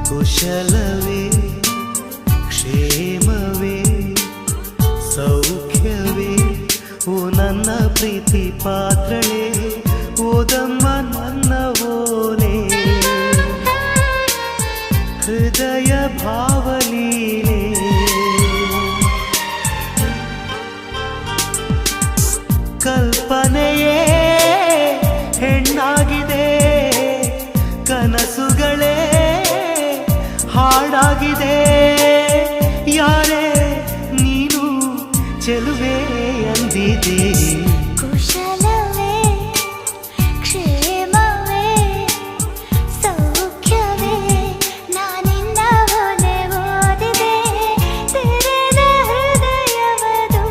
ಕುಶಲವೇ ಕ್ಷೇಮವೇ ಸೌಖ್ಯವೇ ಓ ನನ್ನ ಪ್ರೀತಿ ಪಾತ್ರಳೇ ಓದಮ್ಮ ನನ್ನ ಓಲೆ ಹೃದಯ ಭಾವಲೀಲೆ ಕಲ್ಪನೆಯೇ ಹೆಣ್ಣಾಗಿದೆ ಕನಸುಗಳೇ ಹಾಡಾಗಿದೆ ಯಾರೇ ನೀನು ಚೆಲುವೆ ಅಂದಿದೆ ಕುಶಲವೇ ಕ್ಷೇಮವೇ ಸೌಖ್ಯವೇ ನಾನಿನ್ನ ಓಲೆ ಓದಿದೆ ತೆರೆದ ಹೃದಯವದು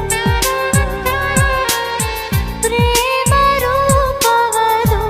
ಪ್ರೇಮ ರೂಪವದು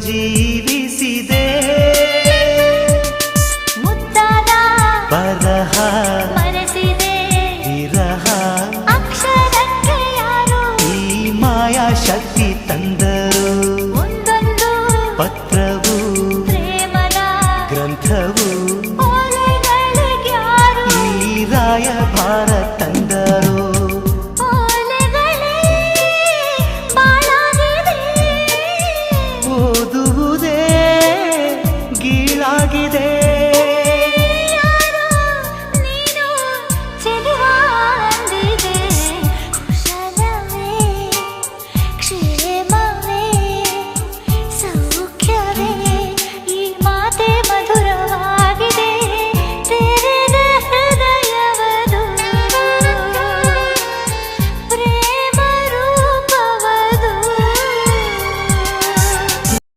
ಜೀವಿಸಿದೆ ಮುದ್ದಾದ ಬರಹ ಮರೆಸಿದೆ ವಿರಹ ಅಕ್ಷರಕ್ಕೆ ಯಾರು ಈ ಮಾಯಾ ಶಕ್ತಿ ತಂದರು ಒಂದೊಂದು ಪತ್ರ